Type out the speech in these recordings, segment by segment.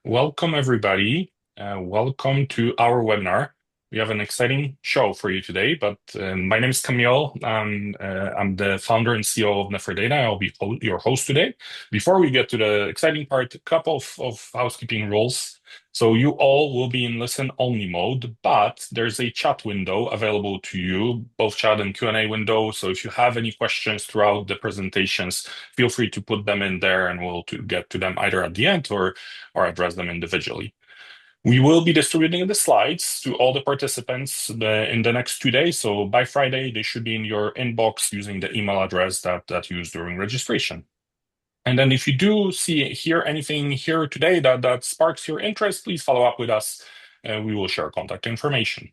Welcome, everybody. Welcome to our webinar. We have an exciting show for you today, but my name is Camille. I'm the founder and CEO of Nephrodata. I'll be your host today. Before we get to the exciting part, a couple of housekeeping rules. So you all will be in listen-only mode, but there's a chat window available to you, both chat and Q&A window. So if you have any questions throughout the presentations, feel free to put them in there and we'll get to them either at the end or address them individually. We will be distributing the slides to all the participants in the next 2 days. So by Friday, they should be in your inbox using the email address that you used during registration. And then if you do hear anything here today that sparks your interest, please follow up with us. We will share contact information.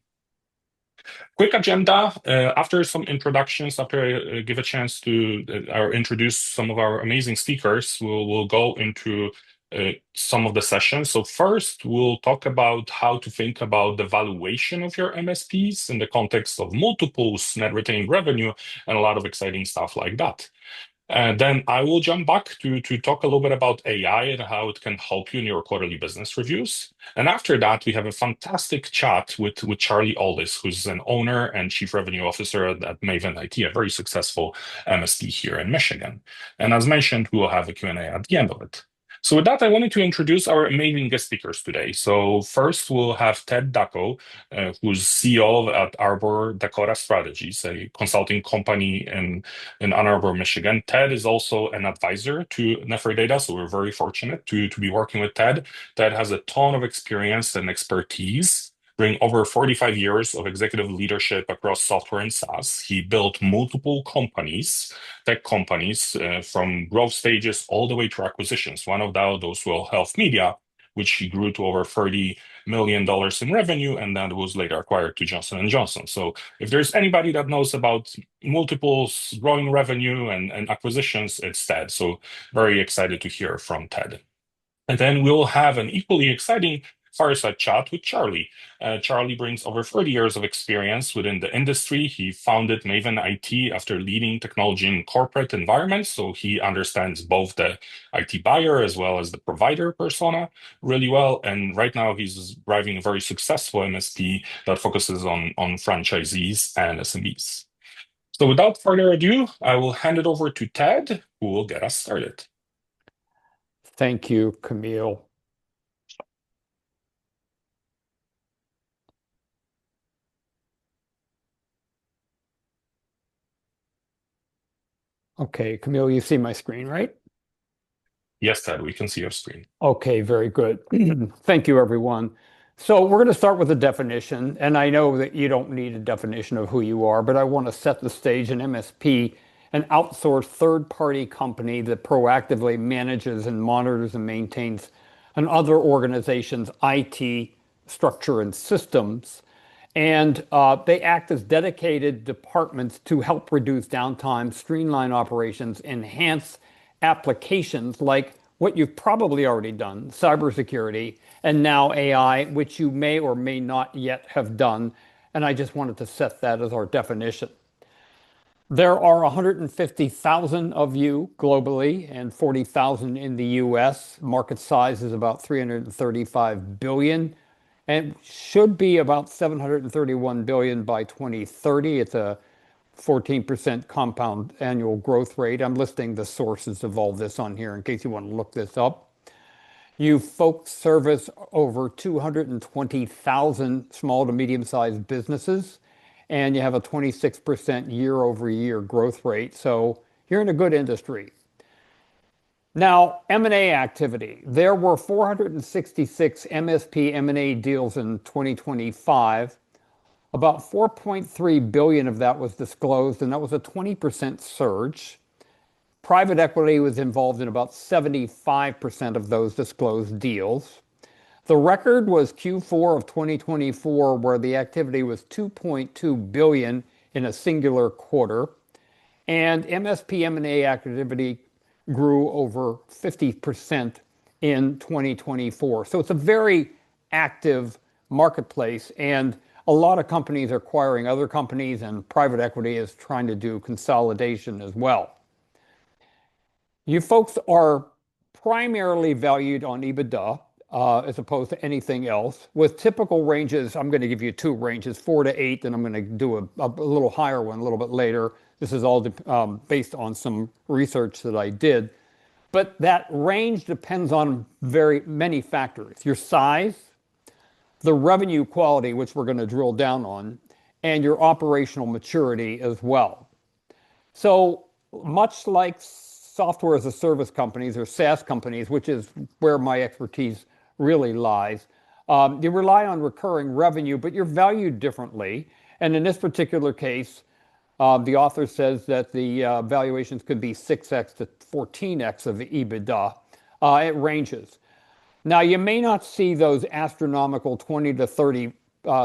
Quick agenda. After some introductions, after I give a chance to introduce some of our amazing speakers, we'll go into some of the sessions. So first, we'll talk about how to think about the valuation of your MSPs in the context of multiples, net retained revenue, and a lot of exciting stuff like that. Then I will jump back to talk a little bit about AI and how it can help you in your quarterly business reviews. And after that, we have a fantastic chat with Charlie Aldis, who's an owner and chief revenue officer at Maven IT, a very successful MSP here in Michigan. And as mentioned, we will have a Q&A at the end of it. So with that, I wanted to introduce our amazing guest speakers today. So first, we'll have Ted Dacko, who's CEO at Arbor Dakota Strategies, a consulting company in Ann Arbor, Michigan. Ted is also an advisor to Nephrodata, so we're very fortunate to be working with Ted. Ted has a ton of experience and expertise, bring over 45 years of executive leadership across software and SaaS. He built multiple companies, tech companies, from growth stages all the way to acquisitions. One of those was Health Media, which he grew to over $30 million in revenue, and that was later acquired to Johnson & Johnson. So if there's anybody that knows about multiples, growing revenue, and acquisitions, it's Ted. So very excited to hear from Ted. And then we'll have an equally exciting fireside chat with Charlie. Charlie brings over 30 years of experience within the industry. He founded Maven IT after leading technology in corporate environments, so he understands both the IT buyer as well as the provider persona really well. And right now he's driving a very successful MSP that focuses on franchisees and SMBs. So without further ado, I will hand it over to Ted, who will get us started. Thank you, Camille. Okay, Camille, you see my screen, right? Yes, Ted, we can see your screen. Okay, very good. Thank you, everyone. So we're going to start with a definition, and I know that you don't need a definition of who you are, but I want to set the stage. An MSP, an outsourced third-party company that proactively manages and monitors and maintains another organization's IT structure and systems. And they act as dedicated departments to help reduce downtime, streamline operations, enhance applications like what you've probably already done, cybersecurity, and now AI, which you may or may not yet have done. And I just wanted to set that as our definition. There are 150,000 of you globally and 40,000 in the US. Market size is about 335 billion. And should be about 731 billion by 2030. It's a 14% compound annual growth rate. I'm listing the sources of all this on here in case you want to look this up. You folks service over 220,000 small to medium-sized businesses, and you have a 26% year-over-year growth rate. So you're in a good industry. Now, M&A activity. There were 466 MSP M&A deals in 2025. About 4.3 billion of that was disclosed, and that was a 20% surge. Private equity was involved in about 75% of those disclosed deals. The record was Q4 of 2024, where the activity was 2.2 billion in a singular quarter. And MSP M&A activity grew over 50% in 2024. So it's a very active marketplace, and a lot of companies are acquiring other companies, and private equity is trying to do consolidation as well. You folks are primarily valued on EBITDA as opposed to anything else. With typical ranges, I'm going to give you two ranges, 4 to 8, and I'm going to do a little higher one a little bit later. This is all based on some research that I did. But that range depends on very many factors. Your size, the revenue quality, which we're going to drill down on, and your operational maturity as well. So much like software as a service companies or SaaS companies, which is where my expertise really lies, you rely on recurring revenue, but you're valued differently. And in this particular case, the author says that the valuations could be 6x to 14x of the EBITDA. It ranges. Now, you may not see those astronomical 20 to 30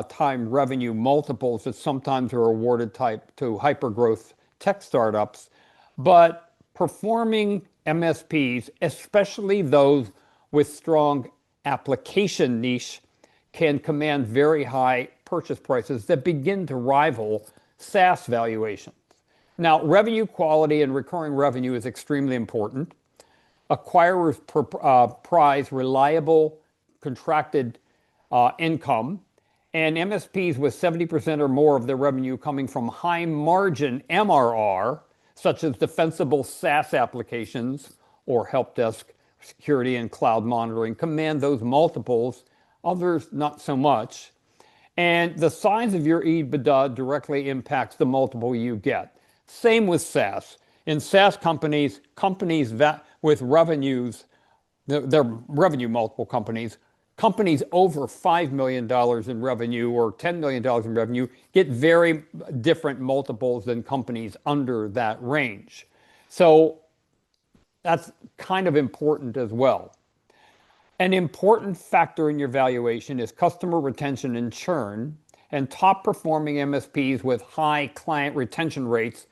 time revenue multiples that sometimes are awarded type to hypergrowth tech startups, but performing MSPs, especially those with strong application niche, can command very high purchase prices that begin to rival SaaS valuations. Now, revenue quality and recurring revenue is extremely important. Acquirers prize reliable contracted income, and MSPs with 70% or more of their revenue coming from high margin MRR, such as defensible SaaS applications or help desk security and cloud monitoring, command those multiples. Others, not so much. And the size of your EBITDA directly impacts the multiple you get. Same with SaaS. In SaaS companies with revenues, they're revenue multiple companies over $5 million in revenue or $10 million in revenue get very different multiples than companies under that range. So that's kind of important as well. An important factor in your valuation is customer retention and churn, and top performing MSPs with high client retention rates,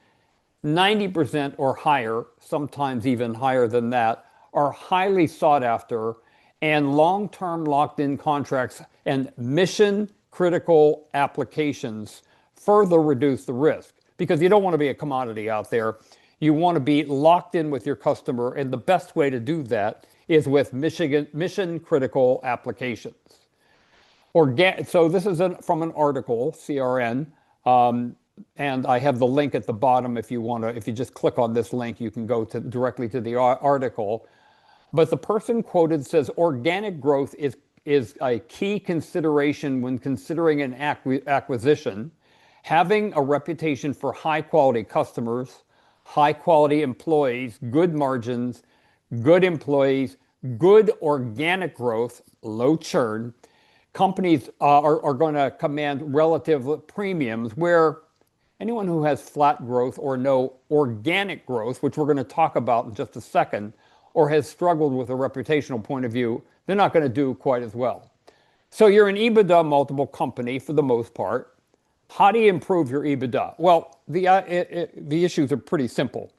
90% or higher, sometimes even higher than that, are highly sought after, and long-term locked-in contracts and mission-critical applications further reduce the risk. Because you don't want to be a commodity out there. You want to be locked in with your customer, and the best way to do that is with mission-critical applications. So this is from an article, CRN, and I have the link at the bottom if you want to. If you just click on this link, you can go directly to the article. But the person quoted says organic growth is a key consideration when considering an acquisition. Having a reputation for high quality customers, high quality employees, good margins, good employees, good organic growth, low churn. Companies are going to command relative premiums where anyone who has flat growth or no organic growth, which we're going to talk about in just a second, or has struggled with a reputational point of view, they're not going to do quite as well. So you're an EBITDA multiple company for the most part. How do you improve your EBITDA? Well, the issues are pretty simple.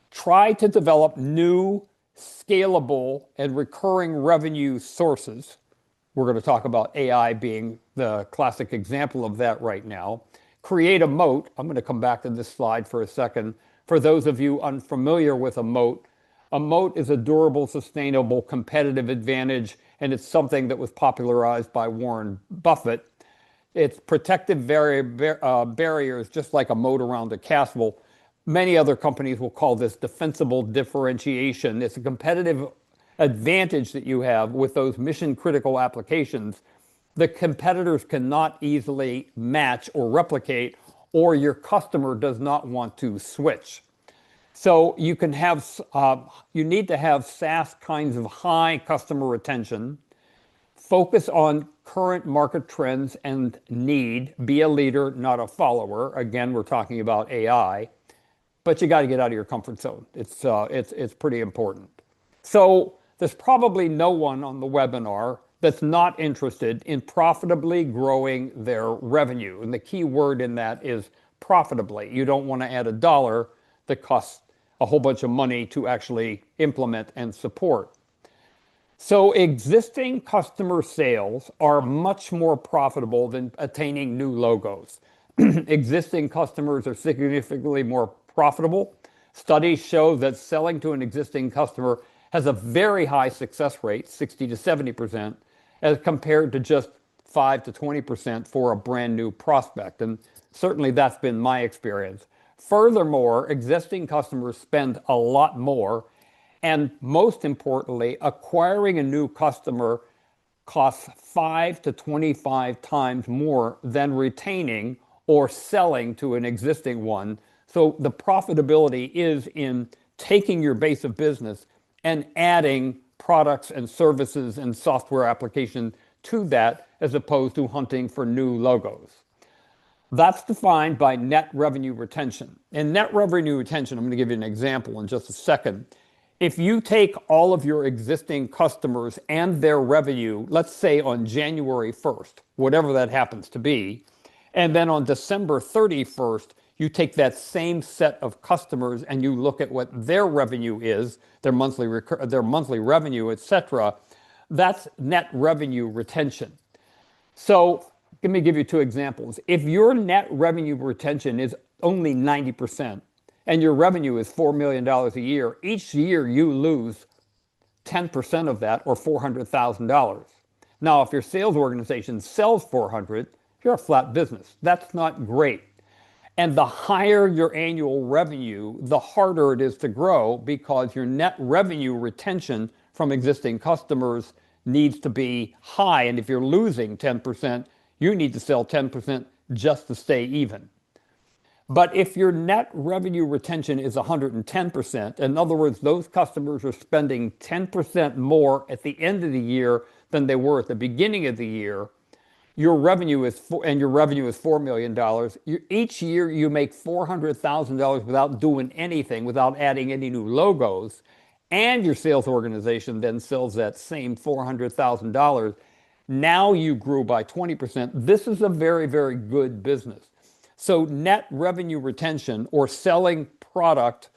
Try to develop new, scalable, and recurring revenue sources. We're going to talk about AI being the classic example of that right now. Create a moat. I'm going to come back to this slide for a second. For those of you unfamiliar with a moat is a durable, sustainable, competitive advantage, and it's something that was popularized by Warren Buffett. It's protective barriers, just like a moat around a castle. Many other companies will call this defensible differentiation. It's a competitive advantage that you have with those mission-critical applications. The competitors cannot easily match or replicate, or your customer does not want to switch. So you need to have SaaS kinds of high customer retention, focus on current market trends and need, be a leader, not a follower. Again, we're talking about AI, but you got to get out of your comfort zone. It's pretty important. So there's probably no one on the webinar that's not interested in profitably growing their revenue. And the key word in that is profitably. You don't want to add a dollar that costs a whole bunch of money to actually implement and support. So existing customer sales are much more profitable than attaining new logos. Existing customers are significantly more profitable. Studies show that selling to an existing customer has a very high success rate, 60 to 70%, as compared to just 5 to 20% for a brand new prospect. And certainly that's been my experience. Furthermore, existing customers spend a lot more. And most importantly, acquiring a new customer costs 5 to 25 times more than retaining or selling to an existing one. So the profitability is in taking your base of business and adding products and services and software application to that, as opposed to hunting for new logos. That's defined by net revenue retention. And net revenue retention, I'm going to give you an example in just a second. If you take all of your existing customers and their revenue, let's say on January 1st, whatever that happens to be, and then on December 31st, you take that same set of customers and you look at what their revenue is, their monthly revenue, etc., that's net revenue retention. So let me give you two examples. If your net revenue retention is only 90%, and your revenue is $4 million a year, each year you lose 10% of that, or $400,000. Now, if your sales organization sells 400, you're a flat business. That's not great. And the higher your annual revenue, the harder it is to grow, because your net revenue retention from existing customers needs to be high. And if you're losing 10%, you need to sell 10% just to stay even. But if your net revenue retention is 110%, in other words, those customers are spending 10% more at the end of the year than they were at the beginning of the year, your revenue is $4 million. Each year you make $400,000 without doing anything, without adding any new logos, and your sales organization then sells that same $400,000. Now you grew by 20%. This is a very, very good business. So net revenue retention, or selling product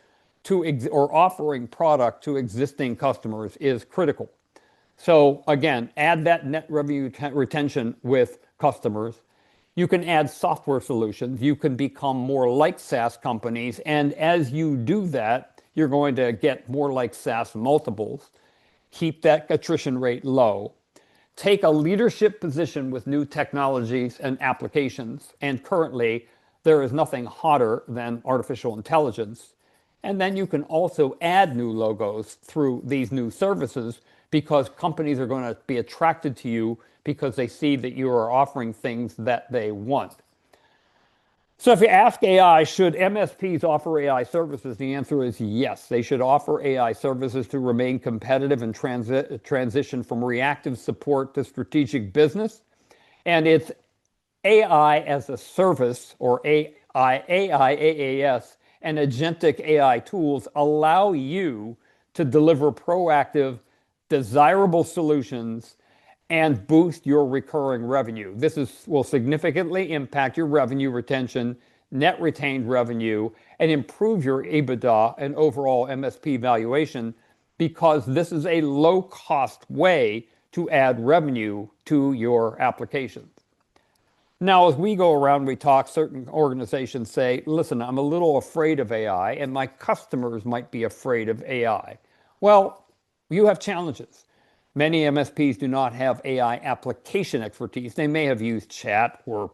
to or offering product to existing customers, is critical. So again, add that net revenue retention with customers. You can add software solutions. You can become more like SaaS companies. And as you do that, you're going to get more like SaaS multiples. Keep that attrition rate low. Take a leadership position with new technologies and applications. And currently, there is nothing hotter than artificial intelligence. And then you can also add new logos through these new services, because companies are going to be attracted to you because they see that you are offering things that they want. So if you ask AI, should MSPs offer AI services? The answer is yes. They should offer AI services to remain competitive and transition from reactive support to strategic business. And it's AI as a service, or AAAS, and agentic AI tools allow you to deliver proactive, desirable solutions and boost your recurring revenue. This will significantly impact your revenue retention, net retained revenue, and improve your EBITDA and overall MSP valuation, because this is a low-cost way to add revenue to your applications. Now, as we go around, we talk, certain organizations say, listen, I'm a little afraid of AI, and my customers might be afraid of AI. Well, you have challenges. Many MSPs do not have AI application expertise. They may have used chat or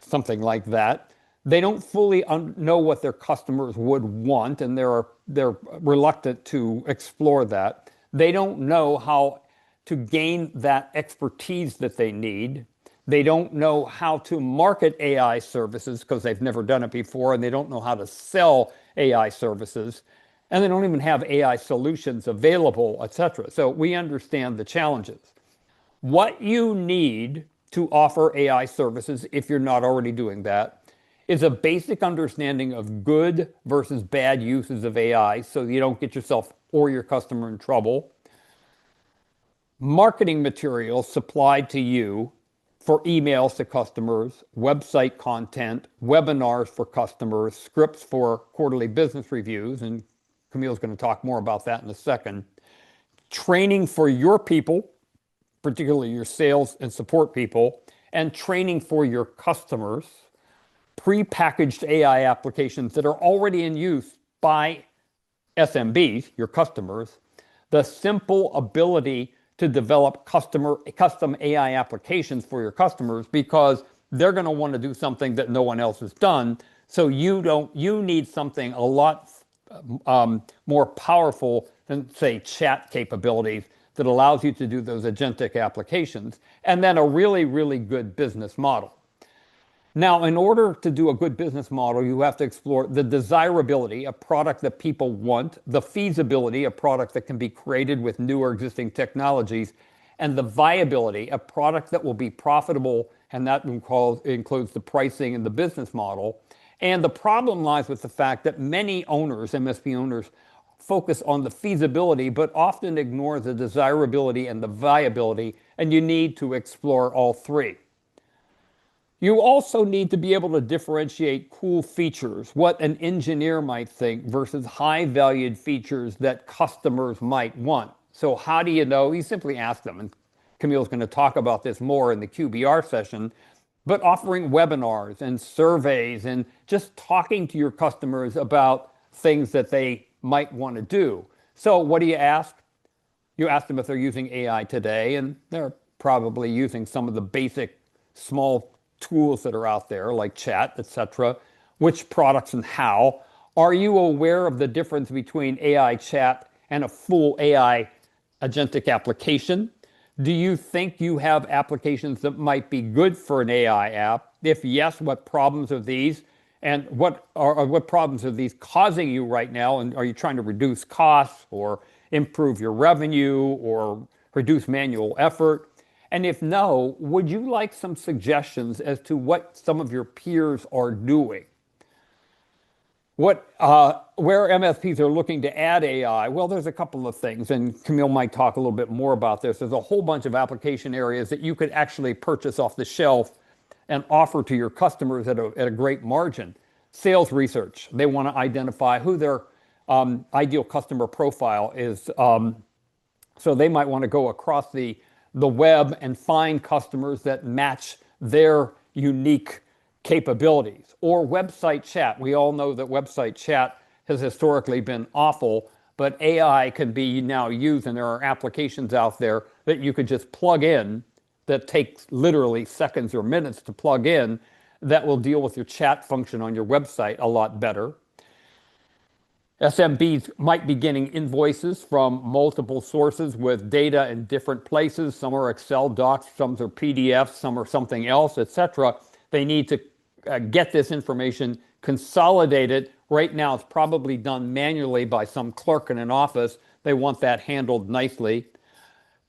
something like that. They don't fully know what their customers would want, and they're reluctant to explore that. They don't know how to gain that expertise that they need. They don't know how to market AI services because they've never done it before, and they don't know how to sell AI services, and they don't even have AI solutions available, etc. So we understand the challenges. What you need to offer AI services, if you're not already doing that, is a basic understanding of good versus bad uses of AI, so you don't get yourself or your customer in trouble. Marketing materials supplied to you for emails to customers, website content, webinars for customers, scripts for quarterly business reviews, and Camille's going to talk more about that in a second. Training for your people, particularly your sales and support people, and training for your customers. Pre-packaged AI applications that are already in use by SMBs, your customers, the simple ability to develop custom AI applications for your customers, because they're going to want to do something that no one else has done. So you need something a lot more powerful than, say, chat capabilities that allows you to do those agentic applications, and then a really, really good business model. Now, in order to do a good business model, you have to explore the desirability, a product that people want, the feasibility, a product that can be created with new or existing technologies, and the viability, a product that will be profitable, and that includes the pricing and the business model. And the problem lies with the fact that many owners, MSP owners, focus on the feasibility, but often ignore the desirability and the viability, and you need to explore all three. You also need to be able to differentiate cool features, what an engineer might think, versus high-valued features that customers might want. So how do you know? You simply ask them, and Camille's going to talk about this more in the QBR session, but offering webinars and surveys and just talking to your customers about things that they might want to do. So what do you ask? You ask them if they're using AI today, and they're probably using some of the basic small tools that are out there like chat, etc. Which products and how? Are you aware of the difference between AI chat and a full AI agentic application? Do you think you have applications that might be good for an AI app? If yes, what problems are these? And what problems are these causing you right now? And are you trying to reduce costs or improve your revenue or reduce manual effort? And if no, would you like some suggestions as to what some of your peers are doing? Where MSPs are looking to add AI, well, there's a couple of things, and Camille might talk a little bit more about this. There's a whole bunch of application areas that you could actually purchase off the shelf and offer to your customers at a great margin. Sales research, they want to identify who their ideal customer profile is. So they might want to go across the web and find customers that match their unique capabilities. Or website chat. We all know that website chat has historically been awful, but AI can be now used, and there are applications out there that you could just plug in that takes literally seconds or minutes to plug in that will deal with your chat function on your website a lot better. SMBs might be getting invoices from multiple sources with data in different places. Some are Excel docs, some are PDFs, some are something else, etc. They need to get this information, consolidate it. Right now, it's probably done manually by some clerk in an office. They want that handled nicely.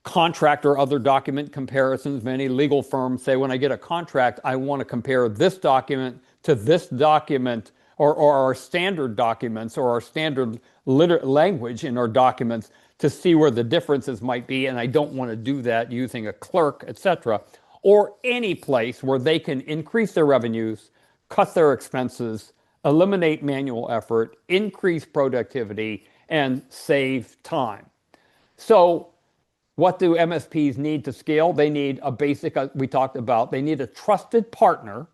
Contract or other document comparisons. Many legal firms say, when I get a contract, I want to compare this document to this document, or our standard documents or our standard language in our documents, to see where the differences might be, and I don't want to do that using a clerk, etc. Or any place where they can increase their revenues, cut their expenses, eliminate manual effort, increase productivity, and save time. So what do MSPs need to scale? They need a basic, we talked about, they need a trusted partner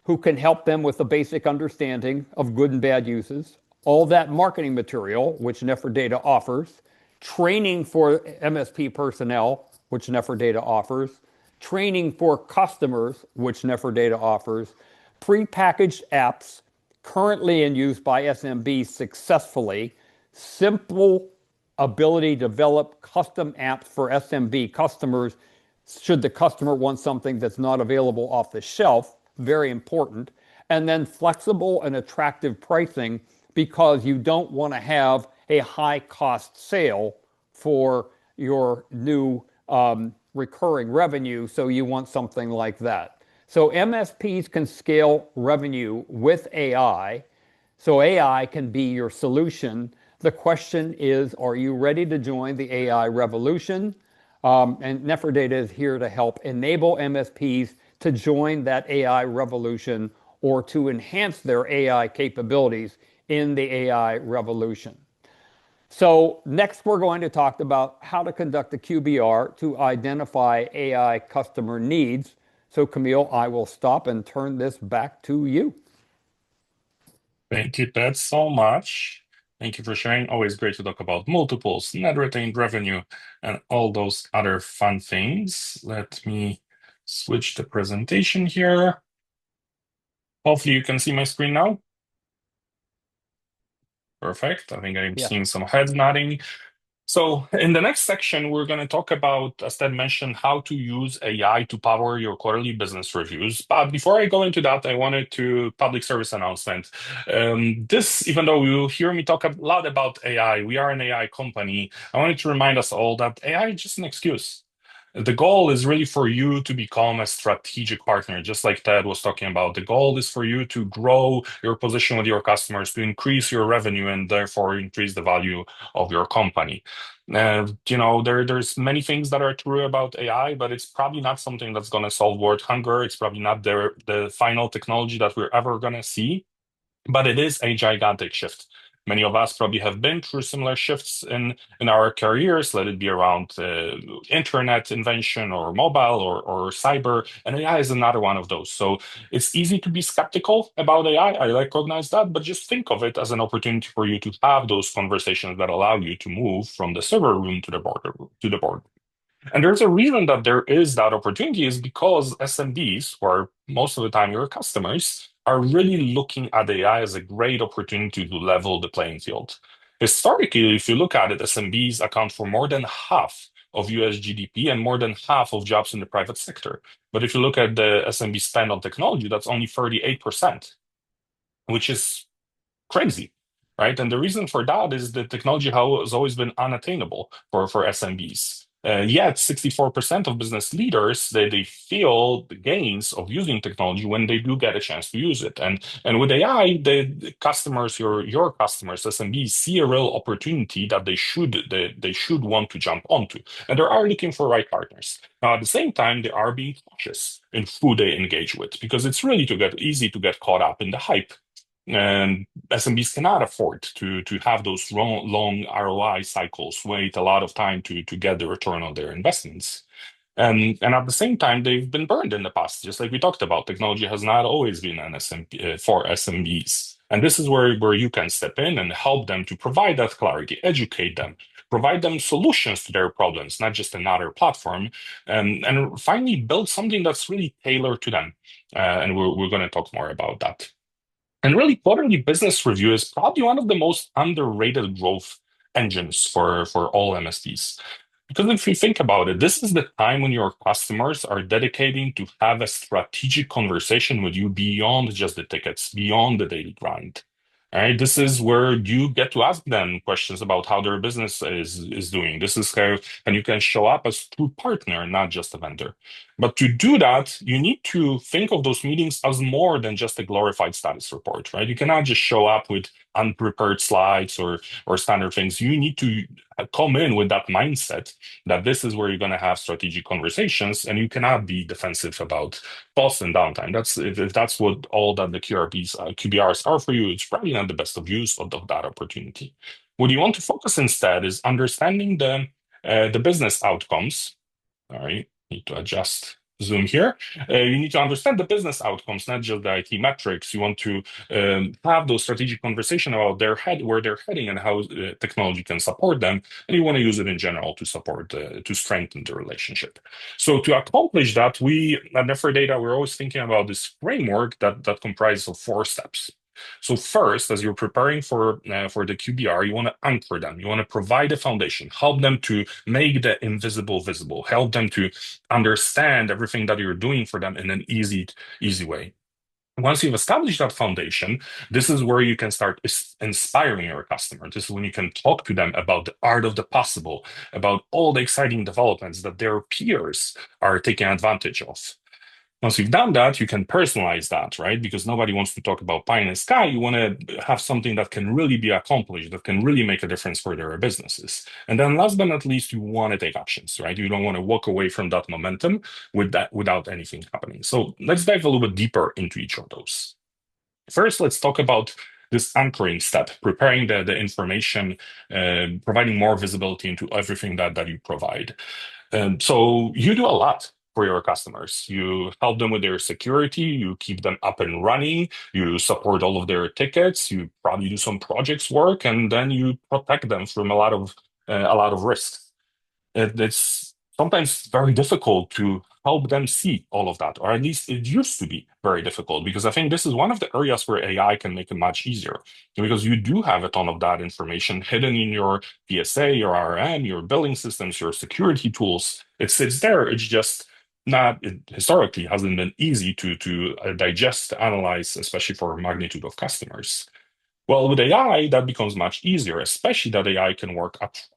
who can help them with the basic understanding of good and bad uses, all that marketing material, which Data offers, training for MSP personnel, which Data offers, training for customers, which Data offers, prepackaged apps currently in use by SMBs successfully, simple ability to develop custom apps for SMB customers should the customer want something that's not available off the shelf, very important, and then flexible and attractive pricing, because you don't want to have a high cost sale for your new recurring revenue, so you want something like that. So MSPs can scale revenue with AI, so AI can be your solution. The question is, are you ready to join the AI revolution? And Data is here to help enable MSPs to join that AI revolution, or to enhance their AI capabilities in the AI revolution. So next we're going to talk about how to conduct a QBR to identify AI customer needs. So Camille, I will stop and turn this back to you. Thank you, Ted, so much. Thank you for sharing. Always great to talk about multiples, net retained revenue, and all those other fun things. Let me switch the presentation here. Hopefully you can see my screen now. Perfect. I think I'm Yeah. seeing some heads nodding. So in the next section, we're going to talk about, as Ted mentioned, how to use AI to power your quarterly business reviews. But before I go into that, I wanted to public service announcement. Even though you hear me talk a lot about AI, we are an AI company. I wanted to remind us all that AI is just an excuse. The goal is really for you to become a strategic partner, just like Ted was talking about. The goal is for you to grow your position with your customers, to increase your revenue, and therefore increase the value of your company. There's many things that are true about AI, but it's probably not something that's going to solve world hunger. It's probably not the final technology that we're ever going to see, but it is a gigantic shift. Many of us probably have been through similar shifts in our careers, let it be around internet invention or mobile or cyber, and AI is another one of those. So it's easy to be skeptical about AI. I recognize that, but just think of it as an opportunity for you to have those conversations that allow you to move from the server room to the board. And there's a reason that there is that opportunity is because SMBs, who are most of the time your customers, are really looking at AI as a great opportunity to level the playing field. Historically, if you look at it, SMBs account for more than half of US GDP and more than half of jobs in the private sector. But if you look at the SMB spend on technology, that's only 38%, which is crazy, right? And the reason for that is that technology has always been unattainable for SMBs. Yet 64% of business leaders they feel the gains of using technology when they do get a chance to use it. And with AI, the customers, your customers, SMBs, see a real opportunity that they should want to jump onto. And they are looking for right partners. Now, at the same time, they are being cautious in who they engage with because it's really easy to get caught up in the hype, and SMBs cannot afford to have those long ROI cycles, wait a lot of time to get the return on their investments. And at the same time, they've been burned in the past, just like we talked about. Technology has not always been an SMB, for SMBs. And this is where you can step in and help them to provide that clarity, educate them, provide them solutions to their problems, not just another platform, and finally build something that's really tailored to them. And we're going to talk more about that. And really, quarterly business review is probably one of the most underrated growth engines for all MSPs. Because if you think about it, this is the time when your customers are dedicating to have a strategic conversation with you beyond just the tickets, beyond the daily grind. All right, this is where you get to ask them questions about how their business is doing. This is how, and you can show up as true partner, not just a vendor. But to do that, you need to think of those meetings as more than just a glorified status report, right? You cannot just show up with unprepared slides or standard things. You need to come in with that mindset that this is where you're going to have strategic conversations, and you cannot be defensive about cost and downtime. That's if that's what all that the QBRs are for you, it's probably not the best of use of that opportunity. What you want to focus instead is understanding the business outcomes. All right, need to adjust Zoom here. You need to understand the business outcomes, not just the IT metrics. You want to have those strategic conversation about where they're heading, and how technology can support them. And you want to use it in general to support, to strengthen the relationship. So to accomplish that, we at Nefer Data, we're always thinking about this framework that comprises of 4 steps. So first, as you're preparing for the QBR, you want to anchor them. You want to provide a foundation, help them to make the invisible visible, help them to understand everything that you're doing for them in an easy way. Once you've established that foundation, this is where you can start inspiring your customer. This is when you can talk to them about the art of the possible, about all the exciting developments that their peers are taking advantage of. Once you've done that, you can personalize that, right? Because nobody wants to talk about pie in the sky. You want to have something that can really be accomplished, that can really make a difference for their businesses. And then last but not least, you want to take actions, right? You don't want to walk away from that momentum without anything happening. So let's dive a little bit deeper into each of those. First, let's talk about this anchoring step, preparing the information, providing more visibility into everything that you provide. So you do a lot. for your customers. You help them with their security, you keep them up and running, you support all of their tickets, you probably do some projects work, and then you protect them from a lot of risks. It's sometimes very difficult to help them see all of that, or at least it used to be very difficult, because I think this is one of the areas where AI can make it much easier, because you do have a ton of that information hidden in your PSA, your RM, your billing systems, your security tools. It sits there. It's just not, it historically hasn't been easy to digest, analyze, especially for a magnitude of customers. Well, with AI, that becomes much easier, especially that AI can work across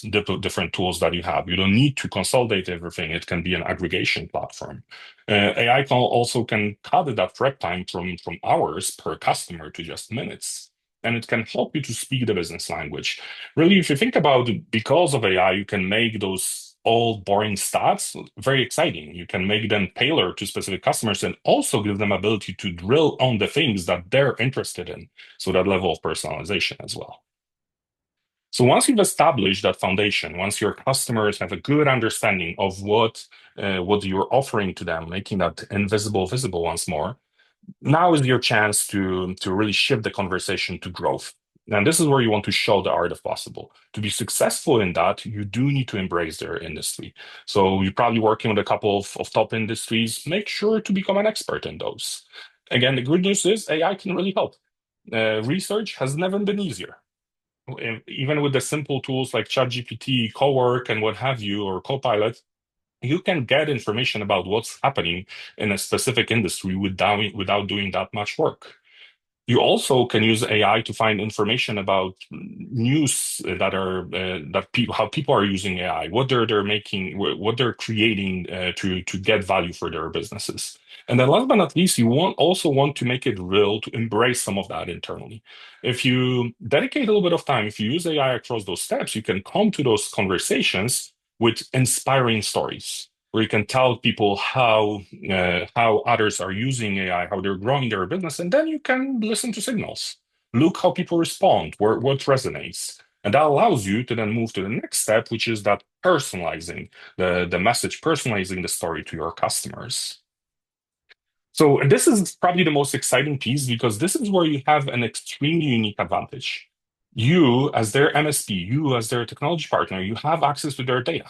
the different tools that you have. You don't need to consolidate everything. It can be an aggregation platform. AI can cut that prep time from hours per customer to just minutes. And it can help you to speak the business language. Really, if you think about it, because of AI, you can make those old boring stats very exciting. You can make them tailor to specific customers and also give them ability to drill on the things that they're interested in. So that level of personalization as well. So once you've established that foundation, once your customers have a good understanding of what you're offering to them, making that invisible visible once more, now is your chance to really shift the conversation to growth. And this is where you want to show the art of possible. To be successful in that, you do need to embrace their industry. So you're probably working with a couple of top industries. Make sure to become an expert in those. Again, the good news is AI can really help. Research has never been easier. Even with the simple tools like ChatGPT, Cowork, and what have you, or Copilot, you can get information about what's happening in a specific industry without doing that much work. You also can use AI to find information about news that people how people are using AI, what they're making, what they're creating to get value for their businesses. And then last but not least, you also want to make it real, to embrace some of that internally. If you dedicate a little bit of time, if you use AI across those steps, you can come to those conversations with inspiring stories, where you can tell people how others are using AI, how they're growing their business, and then you can listen to signals. Look how people respond, what resonates. And that allows you to then move to the next step, which is that personalizing the message, personalizing the story to your customers. So this is probably the most exciting piece, because this is where you have an extremely unique advantage. You, as their MSP, you as their technology partner, you have access to their data.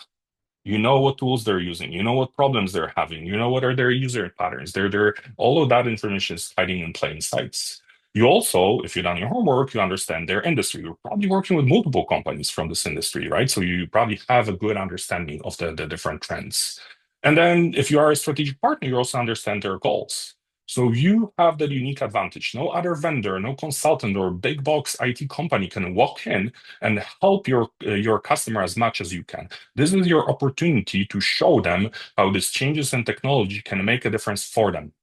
You know what tools they're using. You know what problems they're having. You know what are their user patterns. They're all of that information is hiding in plain sight. You also, if you've done your homework, you understand their industry. You're probably working with multiple companies from this industry, right? So you probably have a good understanding of the different trends. And then if you are a strategic partner, you also understand their goals. So you have that unique advantage. No other vendor, no consultant or big box IT company can walk in and help your customer as much as you can. This is your opportunity to show them how these changes in technology can make a difference for them.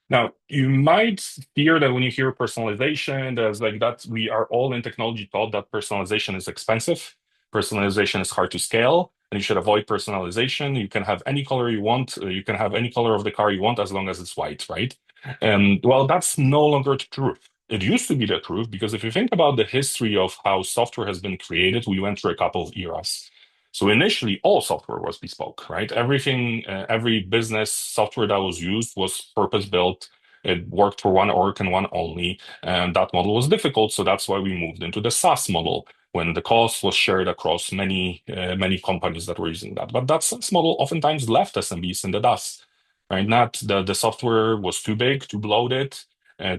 Now, you might fear that when you hear personalization, there's like that we are all in technology taught that personalization is expensive, personalization is hard to scale, and you should avoid personalization. You can have any color you want, you can have any color of the car you want as long as it's white, right? And well, that's no longer the truth. It used to be the truth, because if you think about the history of how software has been created, we went through a couple of eras. So initially, all software was bespoke, right? Everything, every business software that was used was purpose-built. It worked for one org and one only, and that model was difficult. So that's why we moved into the SaaS model, when the cost was shared across many companies that were using that. But that SaaS model oftentimes left SMBs in the dust, right? Not the software was too big, too bloated,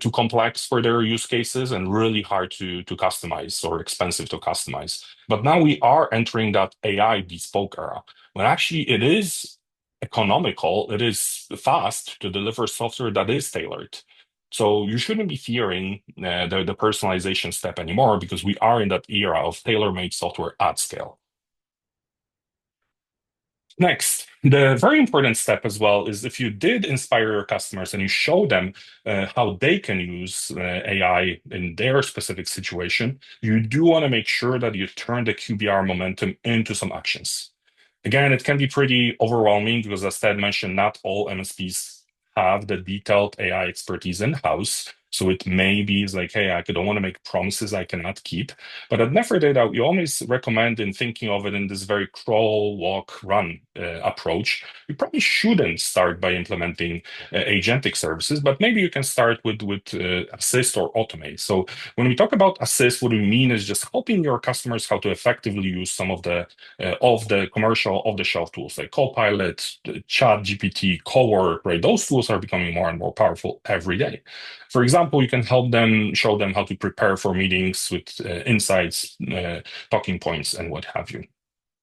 too complex for their use cases, and really hard to customize, or expensive to customize. But now we are entering that AI bespoke era, when actually it is economical, it is fast to deliver software that is tailored. So you shouldn't be fearing the personalization step anymore, because we are in that era of tailor-made software at scale. Next, the very important step as well is, if you did inspire your customers and you show them how they can use AI in their specific situation, you do want to make sure that you turn the QBR momentum into some actions. Again, it can be pretty overwhelming, because as Ted mentioned, not all MSPs have the detailed AI expertise in-house. So it may be is like, hey, I don't want to make promises I cannot keep. But at Nephrodata, we always recommend in thinking of it in this very crawl, walk, run approach. You probably shouldn't start by implementing agentic services, but maybe you can start with assist or automate. So when we talk about assist, what we mean is just helping your customers how to effectively use some of the commercial off-the-shelf tools like Copilot, Chat GPT, Cowork, right? Those tools are becoming more and more powerful every day. For example, you can help them, show them how to prepare for meetings with insights, talking points, and what have you.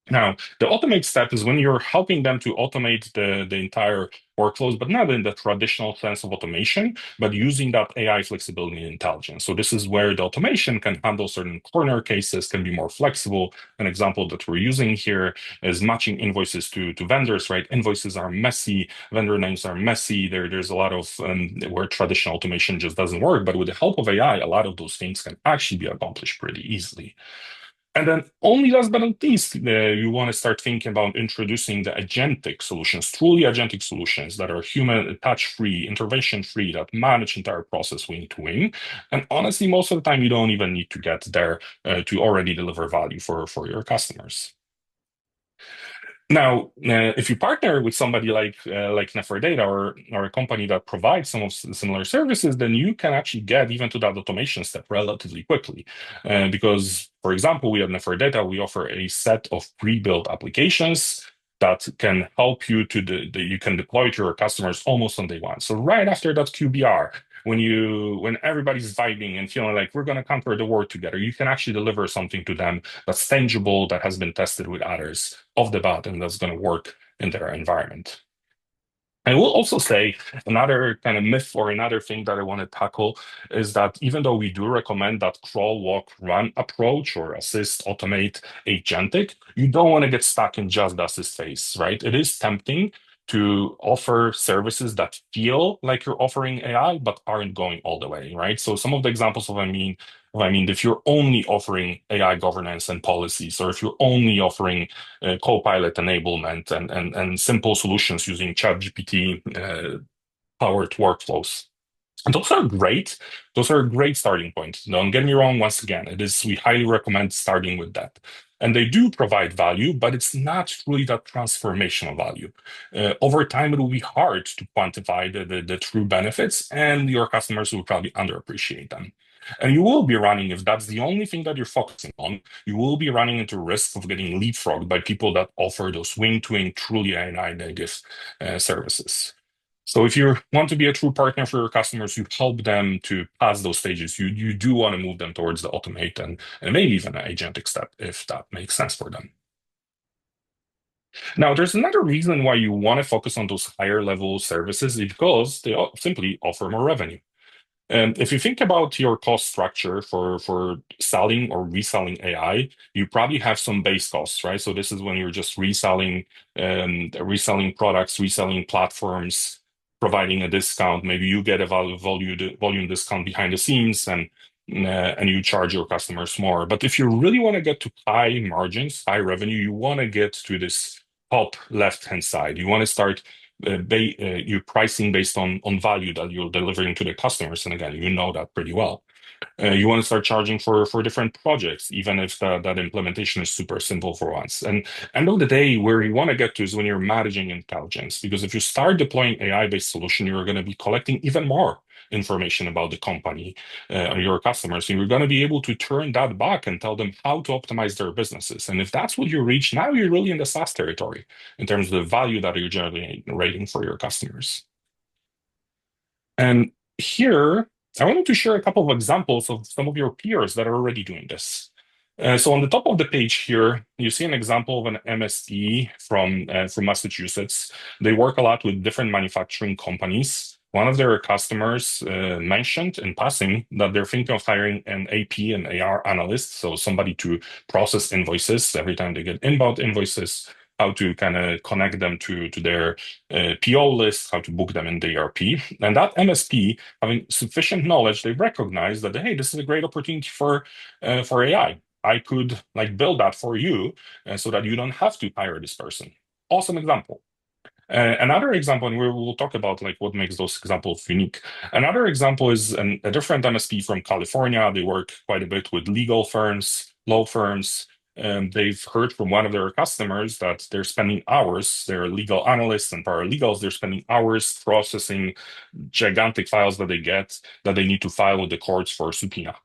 Now, the automate step is when you're helping them to automate the entire workflows, but not in the traditional sense of automation, but using that AI flexibility and intelligence. So this is where the automation can handle certain corner cases, can be more flexible. An example that we're using here is matching invoices to vendors, right? Invoices are messy, vendor names are messy. There's a lot of where traditional automation just doesn't work. But with the help of AI, a lot of those things can actually be accomplished pretty easily. And then only last but not least, you want to start thinking about introducing the agentic solutions, truly agentic solutions that are human touch-free, intervention-free, that manage entire process wing to wing. And honestly, most of the time, you don't even need to get there to already deliver value for your customers. Now, if you partner with somebody like Nephrodata or a company that provides some of similar services, then you can actually get even to that automation step relatively quickly. Because, for example, we at Nephrodata, we offer a set of pre-built applications that can help you you can deploy to your customers almost on day one. So right after that QBR, when everybody's vibing and feeling like we're going to conquer the world together, you can actually deliver something to them that's tangible, that has been tested with others off the bat, and that's going to work in their environment. I will also say another kind of myth or another thing that I want to tackle is that even though we do recommend that crawl, walk, run approach or assist, automate, agentic, you don't want to get stuck in just the assist phase, right? It is tempting to offer services that feel like you're offering AI, but aren't going all the way, right? So some of the examples of I mean, if you're only offering AI governance and policies, or if you're only offering Copilot enablement and simple solutions using ChatGPT powered workflows. And those are great. Those are a great starting point. Don't get me wrong. Once again, we highly recommend starting with that. And they do provide value, but it's not truly that transformational value. Over time, it will be hard to quantify the true benefits, and your customers will probably underappreciate them. And you will be running, if that's the only thing that you're focusing on, you will be running into risk of getting leapfrogged by people that offer those wing-to-wing, truly AI native services. So if you want to be a true partner for your customers, you help them to pass those stages. You do want to move them towards the automate and maybe even an agentic step if that makes sense for them. Now, there's another reason why you want to focus on those higher level services is because they simply offer more revenue. And if you think about your cost structure for selling or reselling AI, you probably have some base costs, right? So this is when you're just reselling products, reselling platforms, providing a discount. Maybe you get a volume discount behind the scenes, and you charge your customers more. But if you really want to get to high margins, high revenue, you want to get to this top left-hand side. You want to start you pricing based on value that you're delivering to the customers. And again, you know that pretty well. You want to start charging for different projects, even if that implementation is super simple for once. And end of the day, where you want to get to is when you're managing intelligence, because if you start deploying AI-based solution, you're going to be collecting even more information about the company or your customers, and you're going to be able to turn that back and tell them how to optimize their businesses. And if that's what you reach, now you're really in the SaaS territory in terms of the value that you're generating for your customers. And here, I wanted to share a couple of examples of some of your peers that are already doing this. So on the top of the page here, you see an example of an MSP from Massachusetts. They work a lot with different manufacturing companies. One of their customers mentioned in passing that they're thinking of hiring an AP and AR analyst, so somebody to process invoices every time they get inbound invoices, how to kind of connect them to their PO list, how to book them in the ERP. And that MSP, having sufficient knowledge, they recognize that, hey, this is a great opportunity for AI. I could like build that for you so that you don't have to hire this person. Awesome example. Another example, and we'll talk about like what makes those examples unique. Another example is a different MSP from California. They work quite a bit with legal firms, law firms. And they've heard from one of their customers that they're spending hours, their legal analysts and paralegals, they're spending hours processing gigantic files that they get that they need to file with the courts for subpoena.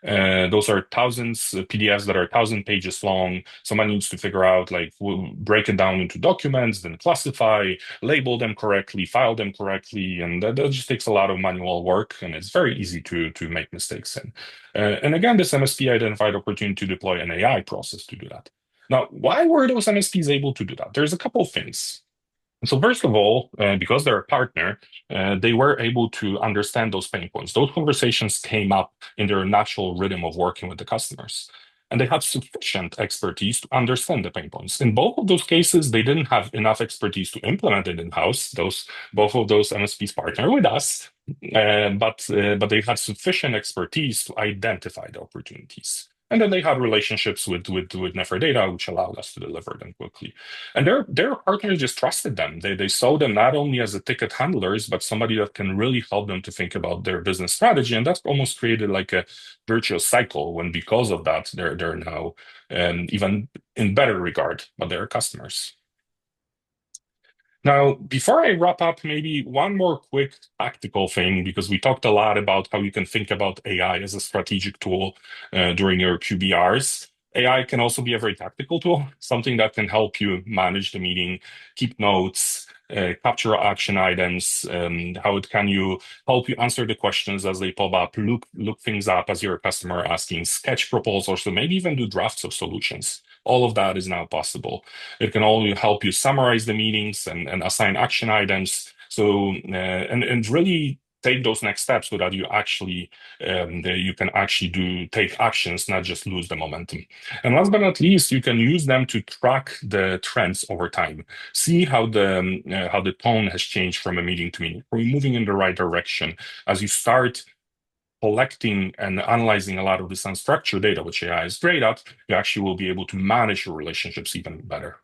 Those are thousands of PDFs that are 1,000 pages long. Someone needs to figure out, like, break it down into documents, then classify, label them correctly, file them correctly, and that just takes a lot of manual work, and it's very easy to make mistakes in. And again, this MSP identified opportunity to deploy an AI process to do that. Now, why were those MSPs able to do that? There's a couple of things. So first of all, because they're a partner, they were able to understand those pain points. Those conversations came up in their natural rhythm of working with the customers. And they had sufficient expertise to understand the pain points. In both of those cases, they didn't have enough expertise to implement it in-house. Both of those MSPs partner with us, but they had sufficient expertise to identify the opportunities. And then they had relationships with Nefer Data, which allowed us to deliver them quickly. And their partners just trusted them. They saw them not only as a ticket handlers, but somebody that can really help them to think about their business strategy. And that's almost created like a virtuous cycle when because of that, they're now even in better regard by their customers. Now, before I wrap up, maybe one more quick tactical thing, because we talked a lot about how you can think about AI as a strategic tool during your QBRs. AI can also be a very tactical tool, something that can help you manage the meeting, keep notes, capture action items, how it can you help you answer the questions as they pop up, look things up as your customer asking, sketch proposals, so maybe even do drafts of solutions. All of that is now possible. It can only help you summarize the meetings and assign action items. So and really take those next steps so that you can actually take actions, not just lose the momentum. And last but not least, you can use them to track the trends over time. See how the tone has changed from a meeting to meeting. Are we moving in the right direction? As you start collecting and analyzing a lot of this unstructured data, which AI is great at, you actually will be able to manage your relationships even better.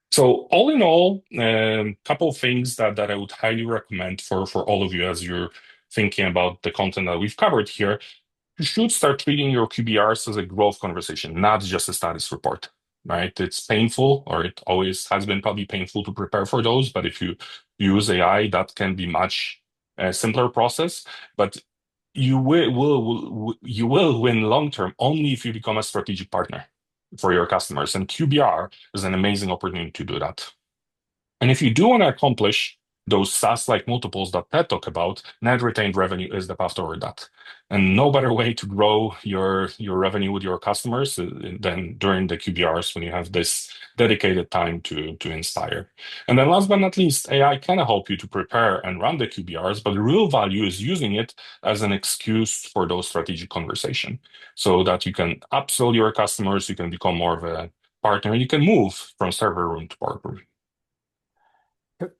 So all in all, a couple of things that I would highly recommend for all of you as you're thinking about the content that we've covered here. You should start treating your QBRs as a growth conversation, not just a status report, right? It's painful, or it always has been probably painful to prepare for those. But if you use AI, that can be much simpler process. But you will win long term only if you become a strategic partner for your customers. And QBR is an amazing opportunity to do that. And if you do want to accomplish those SaaS-like multiples that Ted talked about, net retained revenue is the path toward that. And no better way to grow your revenue with your customers than during the QBRs when you have this dedicated time to inspire. And then last but not least, AI can help you to prepare and run the QBRs, but the real value is using it as an excuse for those strategic conversation so that you can upsell your customers, you can become more of a partner, and you can move from server room to boardroom.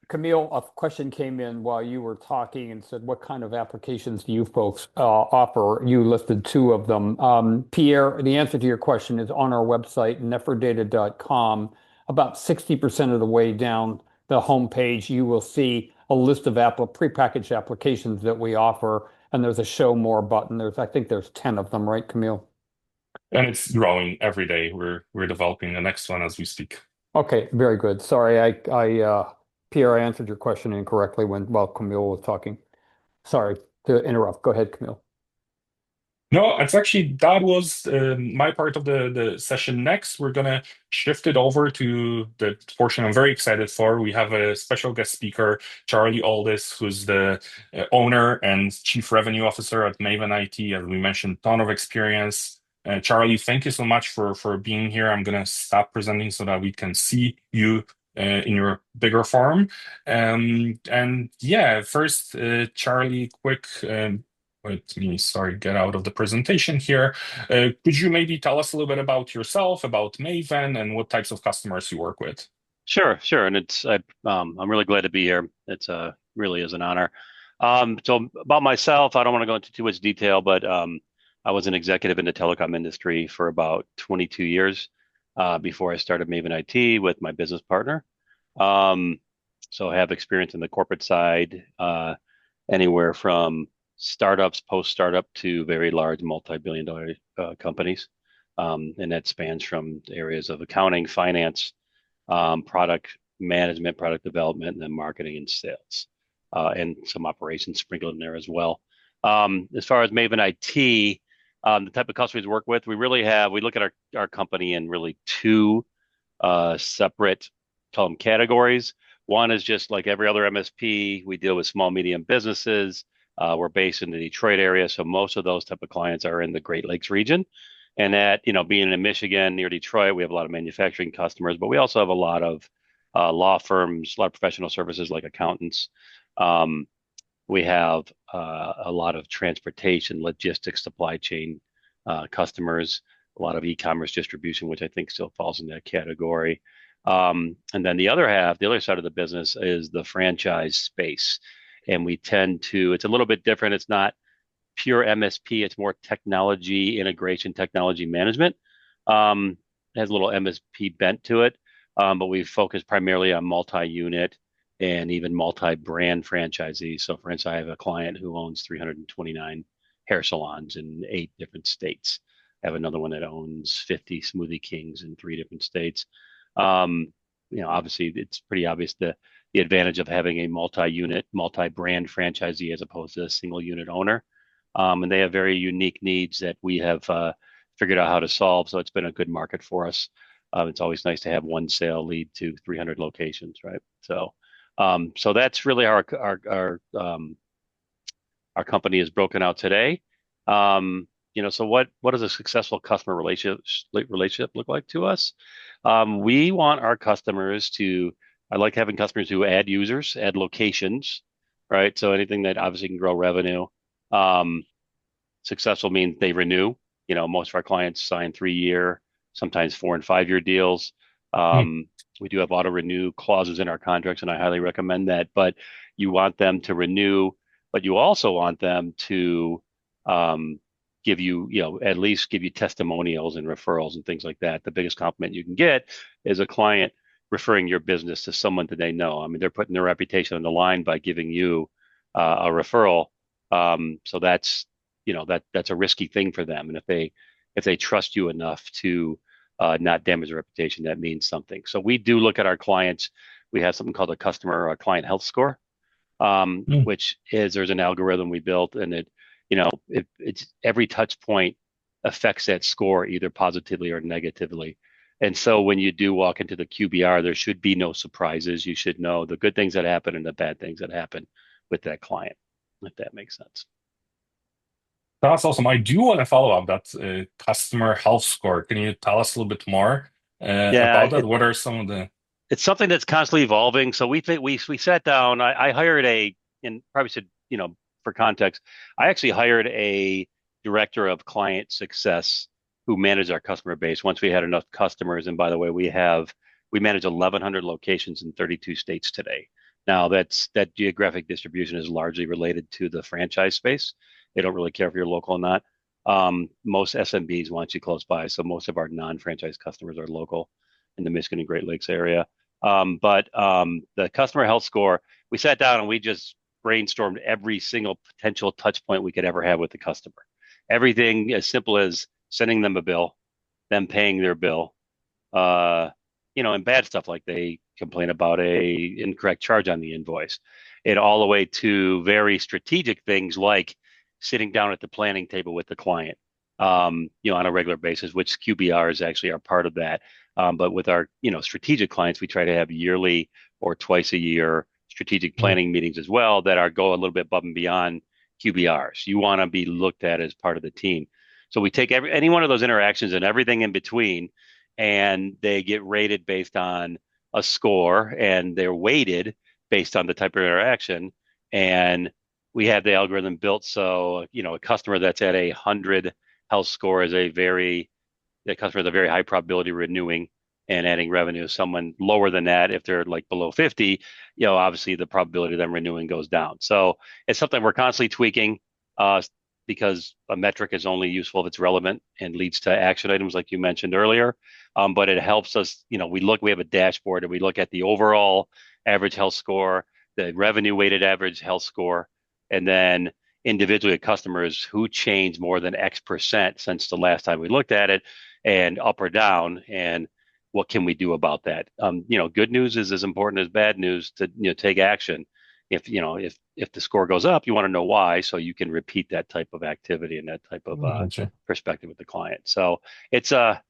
Camille, a question came in while you were talking and said, what kind of applications do you folks offer? You listed two of them. Pierre, the answer to your question is on our website, neferdata.com. About 60% of the way down the homepage, you will see a list of prepackaged applications that we offer, and there's a show more button. I think there's 10 of them, right, Camille? And it's growing every day. We're developing the next one as we speak. Okay, very good. Sorry, Pierre, I answered your question incorrectly while Camille was talking. Sorry to interrupt. Go ahead, Camille. No, it's actually that was my part of the session. Next, we're gonna shift it over to the portion I'm very excited for. We have a special guest speaker, Charlie Aldis, who's the owner and chief revenue officer at Maven IT. As we mentioned, ton of experience. Charlie, thank you so much for being here. I'm gonna stop presenting so that we can see you in your bigger form. And yeah, first, Charlie, quick. Let me, sorry, get out of the presentation here. Could you maybe tell us a little bit about yourself, about Maven, and what types of customers you work with? Sure, sure, and I'm really glad to be here. It's really is an honor. So about myself, I don't want to go into too much detail, but I was an executive in the telecom industry for about 22 years before I started Maven IT with my business partner. So I have experience in the corporate side, anywhere from startups, post-startup to very large multi-billion dollar companies. And that spans from areas of accounting, finance, product management, product development, and then marketing and sales, and some operations sprinkled in there as well. As far as Maven IT, the type of customers we work with, we look at our company in really two separate, call them categories. One is just like every other MSP, we deal with small, medium businesses. We're based in the Detroit area, so most of those type of clients are in the Great Lakes region. And that, being in Michigan near Detroit, we have a lot of manufacturing customers, but we also have a lot of law firms, a lot of professional services like accountants. We have a lot of transportation, logistics, supply chain customers, a lot of e-commerce distribution, which I think still falls in that category. And then the other side of the business is the franchise space. And we tend to, it's a little bit different. It's not pure MSP, it's more technology integration, technology management. It has a little MSP bent to it, but we focus primarily on multi-unit and even multi-brand franchisees. So, for instance, I have a client who owns 329 hair salons in 8 different states. I have another one that owns 50 Smoothie Kings in 3 different states. Obviously, it's pretty obvious the advantage of having a multi-unit, multi-brand franchisee as opposed to a single unit owner. And they have very unique needs that we have figured out how to solve. So it's been a good market for us. It's always nice to have one sale lead to 300 locations, right? So that's really how our company is broken out today. So what does a successful customer relationship look like to us? We want our customers to. I like having customers who add users, add locations, right? So anything that obviously can grow revenue. Successful means they renew. Most of our clients sign 3-year, sometimes 4 and 5-year deals. We do have auto renew clauses in our contracts, and I highly recommend that. But you want them to renew, but you also want them to give you, at least give you testimonials and referrals and things like that. The biggest compliment you can get is a client referring your business to someone that they know. I mean, they're putting their reputation on the line by giving you a referral. So that's a risky thing for them. And if they trust you enough to not damage their reputation, that means something. So we do look at our clients. We have something called a customer or client health score, which is there's an algorithm we built, and it's every touch point affects that score either positively or negatively. And so when you do walk into the QBR, there should be no surprises. You should know the good things that happen and the bad things that happen with that client, if that makes sense. That's awesome. I do want to follow up that customer health score. Can you tell us a little bit more about that? What are some of the? It's something that's constantly evolving. So we sat down. I hired and probably should, for context, I actually hired a director of client success who managed our customer base once we had enough customers. And by the way, we manage 1,100 locations in 32 states today. Now that geographic distribution is largely related to the franchise space. They don't really care if you're local or not. Most SMBs want you close by, so most of our non-franchise customers are local in the Michigan and Great Lakes area. But the customer health score, we sat down and we just brainstormed every single potential touch point we could ever have with the customer. Everything as simple as sending them a bill, them paying their bill, and bad stuff like they complain about a incorrect charge on the invoice, and all the way to very strategic things like sitting down at the planning table with the client, on a regular basis, which QBRs actually are part of that. But with our, strategic clients, we try to have yearly or twice a year strategic planning meetings as well that go a little bit above and beyond QBRs. You want to be looked at as part of the team. So we take any one of those interactions and everything in between, and they get rated based on a score, and they're weighted based on the type of interaction. And we have the algorithm built so, a customer that's at 100 health score is a very high probability of renewing and adding revenue. Someone lower than that, if they're like below 50, obviously the probability of them renewing goes down. So it's something we're constantly tweaking. because a metric is only useful if it's relevant and leads to action items like you mentioned earlier. But it helps us, we have a dashboard and we look at the overall average health score, the revenue weighted average health score, and then individually customers who changed more than X% since the last time we looked at it, and up or down, and what can we do about that? Good news is as important as bad news to take action. If the score goes up, you want to know why, so you can repeat that type of activity and that type of Gotcha. perspective with the client. So it's a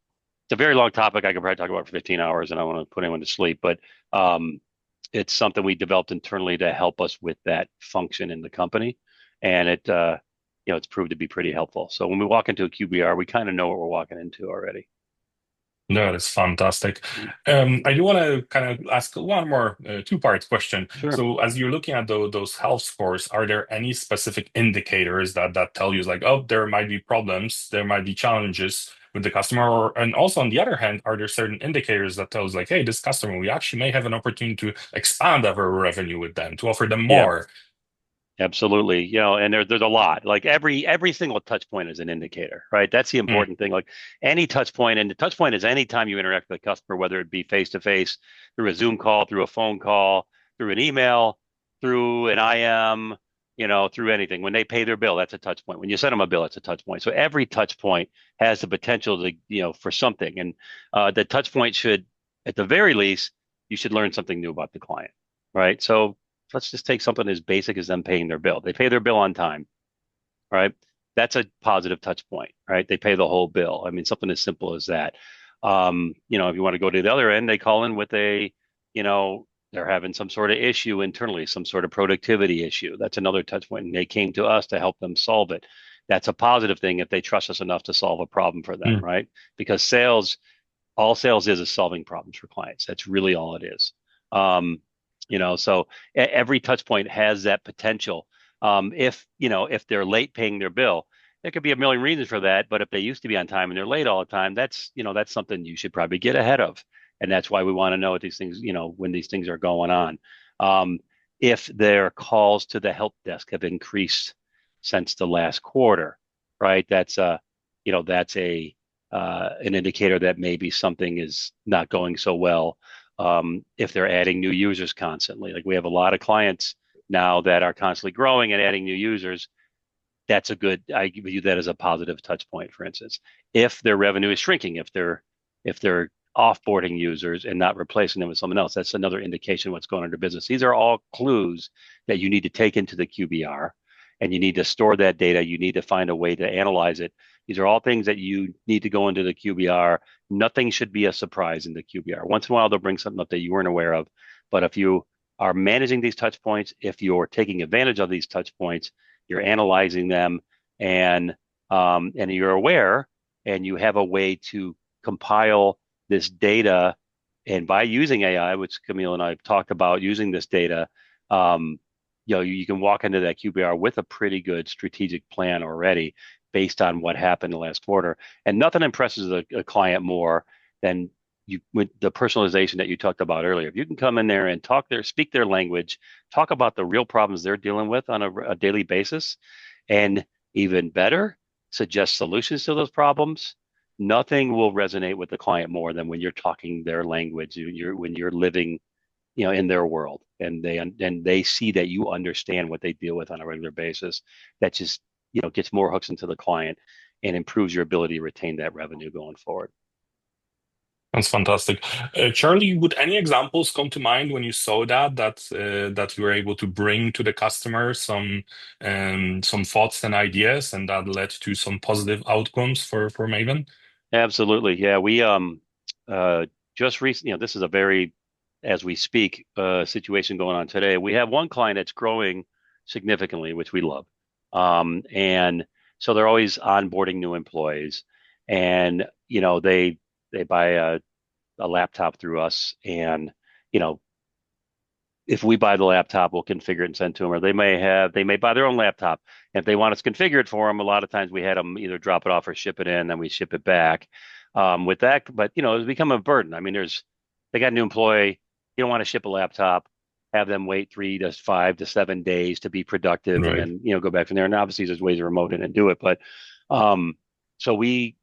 very long topic. I could probably talk about it for 15 hours, and I want to put anyone to sleep. But it's something we developed internally to help us with that function in the company, and it's proved to be pretty helpful. So when we walk into a QBR, we kind of know what we're walking into already. No, that's fantastic. I do want to kind of ask one more two-part question. Sure. So, as you're looking at those health scores, are there any specific indicators that tell you like, oh, there might be problems, there might be challenges with the customer, and also on the other hand, are there certain indicators that tells like, hey, this customer, we actually may have an opportunity to expand our revenue with them, to offer them Yeah. more. Absolutely. And there's a lot. Like every single touch point is an indicator, right? That's the important thing. Like any touch point, and the touch point is any time you interact with a customer, whether it be face to face, through a Zoom call, through a phone call, through an email, through an IM, through anything. When they pay their bill, that's a touch point. When you send them a bill, it's a touch point. So every touch point has the potential to, for something. And the touch point should, at the very least, you should learn something new about the client, right? So let's just take something as basic as them paying their bill. They pay their bill on time, right? That's a positive touch point, right? They pay the whole bill. I mean, something as simple as that. If you want to go to the other end, they call in with they're having some sort of issue internally, some sort of productivity issue. That's another touch point. And they came to us to help them solve it. That's a positive thing if they trust us enough to solve a problem for them, right? Because all sales is solving problems for clients. That's really all it is. So every touch point has that potential. If they're late paying their bill, there could be a million reasons for that. But if they used to be on time and they're late all the time, that's something you should probably get ahead of. And that's why we want to know what these things, when these things are going on. If their calls to the help desk have increased since the last quarter, right? That's an indicator that maybe something is not going so well. If they're adding new users constantly, like we have a lot of clients now that are constantly growing and adding new users, I view that as a positive touch point, for instance. If their revenue is shrinking, if they're offboarding users and not replacing them with someone else, that's another indication of what's going on in their business. These are all clues that you need to take into the QBR, and you need to store that data. You need to find a way to analyze it. These are all things that you need to go into the QBR. Nothing should be a surprise in the QBR. Once in a while, they'll bring something up that you weren't aware of. But if you are managing these touch points, if you're taking advantage of these touch points, you're analyzing them, and you're aware, and you have a way to compile this data. And by using AI, which Camille and I have talked about, using this data, you can walk into that QBR with a pretty good strategic plan already based on what happened the last quarter. And nothing impresses a client more than with the personalization that you talked about earlier. If you can come in there and speak their language, talk about the real problems they're dealing with on a daily basis, and even better, suggest solutions to those problems, nothing will resonate with the client more than when you're talking their language, when you're living in their world, and they see that you understand what they deal with on a regular basis. That just gets more hooks into the client and improves your ability to retain that revenue going forward. That's fantastic. Charlie, would any examples come to mind when you saw that you were able to bring to the customer some thoughts and ideas, and that led to some positive outcomes for Maven? Absolutely, yeah. We just recently, this is a very, as we speak, situation going on today. We have one client that's growing significantly, which we love, and so they're always onboarding new employees, and they buy a laptop through us, and if we buy the laptop, we'll configure it and send to them, or they may buy their own laptop. And if they want us to configure it for them, a lot of times we had them either drop it off or ship it in, then we ship it back. With that, but it's become a burden. I mean, they got a new employee, you don't want to ship a laptop. have them wait 3 to 5 to 7 days to be productive, and Right. then go back from there. And obviously, there's ways to remote it and do it, but so we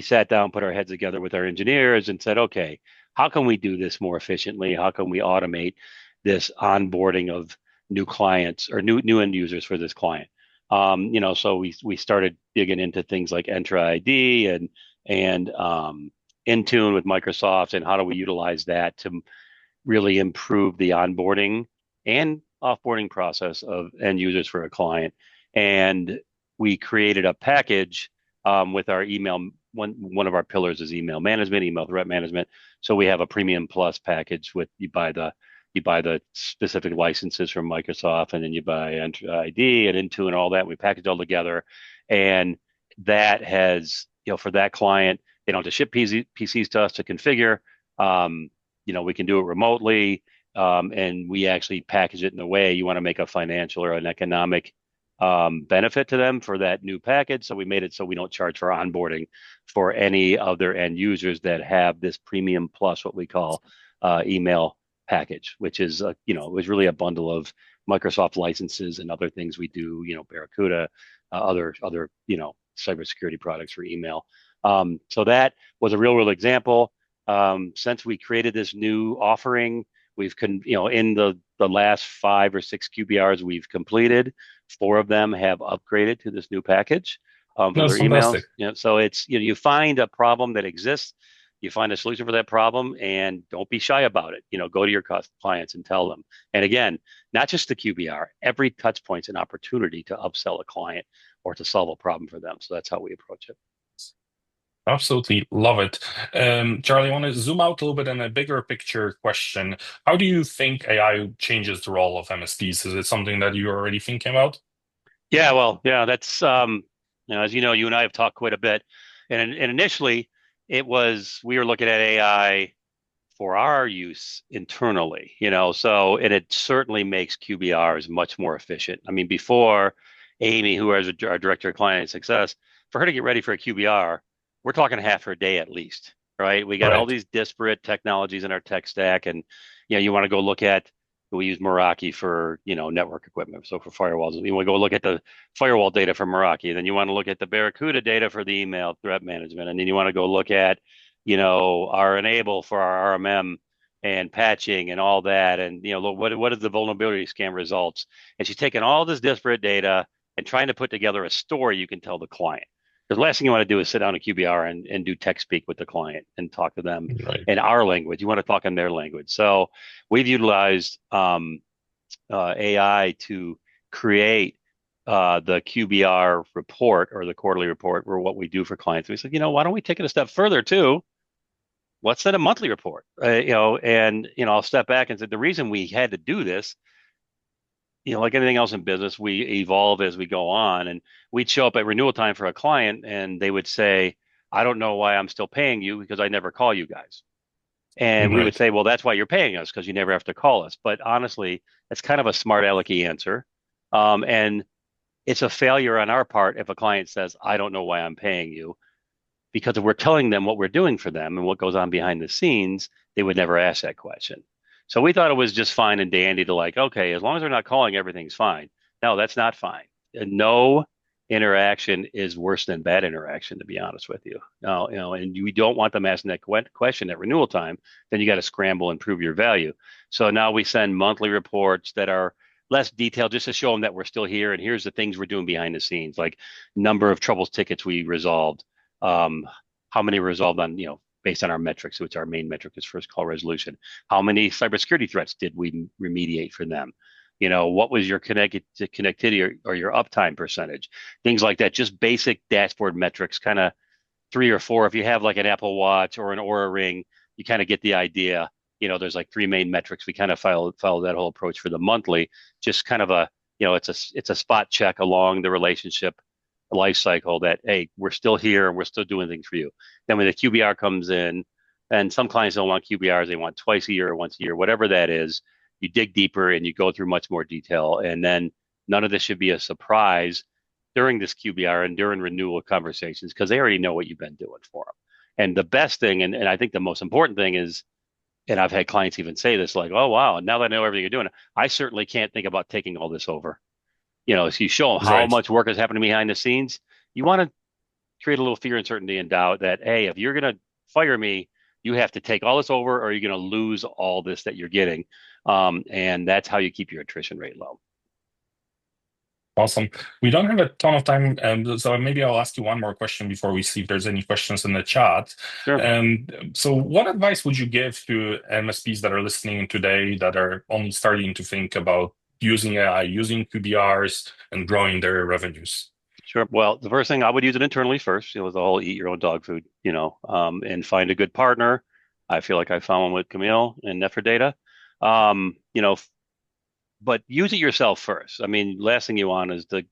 sat down, put our heads together with our engineers, and said, okay, how can we do this more efficiently? How can we automate this onboarding of new clients or new end users for this client? So we started digging into things like Entra ID and Intune with Microsoft, and how do we utilize that to really improve the onboarding and offboarding process of end users for a client. And we created a package with our email. One of our pillars is email management, email threat management. So we have a premium plus package with you buy the specific licenses from Microsoft, and then you buy Entra ID and Intune and all that. We package it all together, and that has for that client, they don't have to ship PCs to us to configure. We can do it remotely, and we actually package it in a way you want to make a financial or an economic benefit to them for that new package. So we made it so we don't charge for onboarding for any other end users that have this premium plus, what we call email package, which is it was really a bundle of Microsoft licenses and other things we do, Barracuda, other cybersecurity products for email. So that was a real example. Since we created this new offering, in the last 5 or 6 QBRs we've completed, 4 of them have upgraded to this new package for That's their emails. fantastic. So it's you find a problem that exists, you find a solution for that problem, and don't be shy about it. Go to your clients and tell them. And again, not just the QBR, every touch point's an opportunity to upsell a client or to solve a problem for them. So that's how we approach it. Absolutely love it. Charlie, I want to zoom out a little bit in a bigger picture question. How do you think AI changes the role of MSPs? Is it something that you're already thinking about? Yeah, well, yeah, that's as you know, you and I have talked quite a bit, and initially we were looking at AI for our use internally, so and it certainly makes QBRs much more efficient. I mean, before Amy, who is our director of client success, for her to get ready for a QBR, we're talking half her day at least, right? We got all Right. these disparate technologies in our tech stack, and you want to go look at. We use Meraki for network equipment, so for firewalls. You want to go look at the firewall data for Meraki, then you want to look at the Barracuda data for the email threat management, and then you want to go look at our enable for our RMM and patching and all that, and what is the vulnerability scan results? And she's taking all this disparate data and trying to put together a story you can tell the client. Because the last thing you want to do is sit down a QBR and do tech speak with the client and talk to them Right. in our language. You want to talk in their language. So we've utilized AI to create the QBR report or the quarterly report or what we do for clients. We said, why don't we take it a step further too? Let's set a monthly report, and I'll step back and say the reason we had to do this, like anything else in business, we evolve as we go on, and we'd show up at renewal time for a client and they would say, I don't know why I'm still paying you because I never call you guys. And we would Right. say, well, that's why you're paying us because you never have to call us. But honestly, it's kind of a smart alecky answer. And it's a failure on our part if a client says, I don't know why I'm paying you, because if we're telling them what we're doing for them and what goes on behind the scenes, they would never ask that question. So we thought it was just fine and dandy to okay, as long as they're not calling, everything's fine. No, that's not fine. And no interaction is worse than bad interaction, to be honest with you. And you don't want them asking that question at renewal time, then you got to scramble and prove your value. So now we send monthly reports that are less detailed just to show them that we're still here and here's the things we're doing behind the scenes, like number of troubles tickets we resolved, how many resolved on, based on our metrics, which our main metric is first call resolution. How many cybersecurity threats did we remediate for them? What was your connectivity or your uptime percentage? Things like that, just basic dashboard metrics, kind of 3 or 4. If you have like an Apple Watch or an Oura Ring, you kind of get the idea. There's like 3 main metrics. We kind of follow that whole approach for the monthly, just kind of it's a spot check along the relationship life cycle that, hey, we're still here and we're still doing things for you. Then when the QBR comes in, and some clients don't want QBRs, they want twice a year or once a year, whatever that is, you dig deeper and you go through much more detail. And then none of this should be a surprise during this QBR and during renewal conversations because they already know what you've been doing for them. And the best thing, and I think the most important thing is and I've had clients even say this, like, "Oh wow, now that I know everything you're doing, I certainly can't think about taking all this over." If you show them how Right. much work is happening behind the scenes, you want to create a little fear, uncertainty, and doubt that, hey, if you're going to fire me, you have to take all this over, or you're going to lose all this that you're getting. And that's how you keep your attrition rate low. Awesome. We don't have a ton of time, so maybe I'll ask you one more question before we see if there's any questions in the chat. Sure. So what advice would you give to MSPs that are listening today that are only starting to think about using AI, using QBRs, and growing their revenues? Sure. Well, the first thing I would use it internally first, the whole eat your own dog food, and find a good partner. I feel like I found one with Camille and Nephrodata. But use it yourself first. I mean, last thing you want is to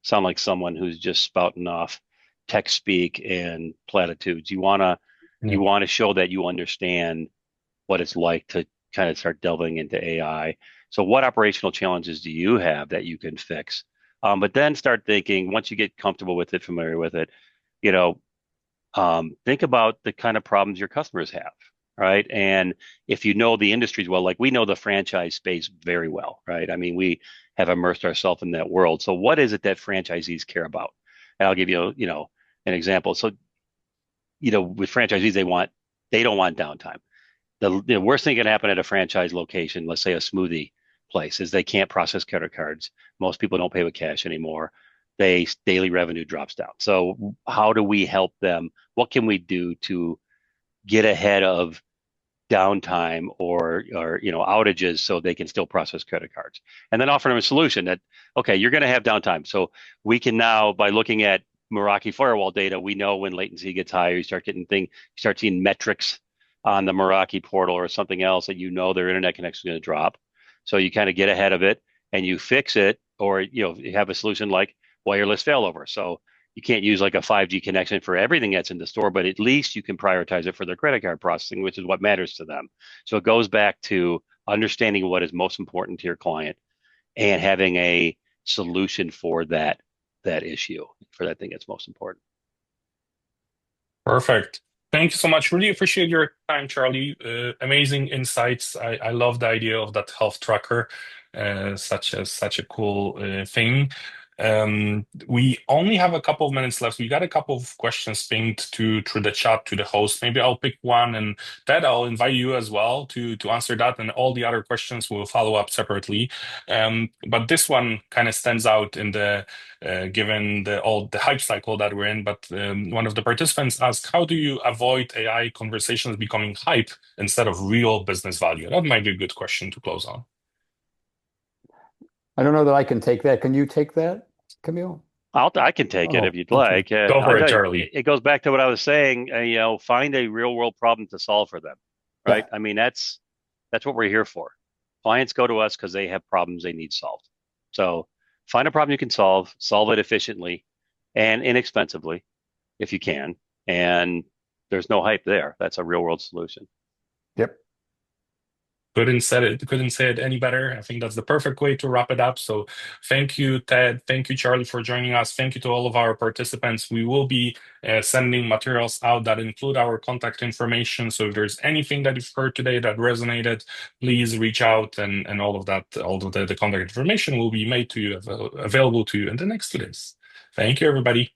sound like someone who's just spouting off tech speak and platitudes. Yeah. You want to show that you understand what it's like to kind of start delving into AI. So what operational challenges do you have that you can fix? But then start thinking, once you get comfortable with it, familiar with it, you know, think about the kind of problems your customers have, right? And if you know the industries well, like we know the franchise space very well, right? I mean, we have immersed ourselves in that world. So what is it that franchisees care about? And I'll give you, an example. So, with franchisees, they don't want downtime. The worst thing that can happen at a franchise location, let's say a smoothie place, is they can't process credit cards. Most people don't pay with cash anymore. Daily revenue drops down. So how do we help them? What can we do to get ahead of downtime or outages so they can still process credit cards? And then offer them a solution that, okay, you're going to have downtime. So we can now, by looking at Meraki firewall data, we know when latency gets higher, you start seeing metrics on the Meraki portal or something else that their internet connection is going to drop. So you kind of get ahead of it and you fix it, or you have a solution like wireless failover. So you can't use like a 5G connection for everything that's in the store, but at least you can prioritize it for their credit card processing, which is what matters to them. So it goes back to understanding what is most important to your client and having a solution for that issue, for that thing that's most important. Perfect. Thank you so much. Really appreciate your time, Charlie. Amazing insights. I love the idea of that health tracker, such a cool thing. We only have a couple of minutes left. We got a couple of questions pinged through the chat to the host. Maybe I'll pick one, and Ted, I'll invite you as well to answer that, and all the other questions will follow up separately. But this one kind of stands out in the given all the hype cycle that we're in. But one of the participants asked, how do you avoid AI conversations becoming hype instead of real business value? That might be a good question to close on. I don't know that I can take that. Can you take that, Camille? I can take it if you'd like. Go for it, Charlie. It goes back to what I was saying. Find a real world problem to solve for them, right? Yeah. I mean, that's what we're here for. Clients go to us because they have problems they need solved. So find a problem you can solve it efficiently and inexpensively if you can. And there's no hype there. That's a real world solution. Yep. Couldn't say it any better. I think that's the perfect way to wrap it up. So thank you, Ted. Thank you, Charlie, for joining us. Thank you to all of our participants. We will be sending materials out that include our contact information. So if there's anything that you've heard today that resonated, please reach out, and all of that, all of the contact information will be made to you, available to you in the next 2 days. Thank you, everybody.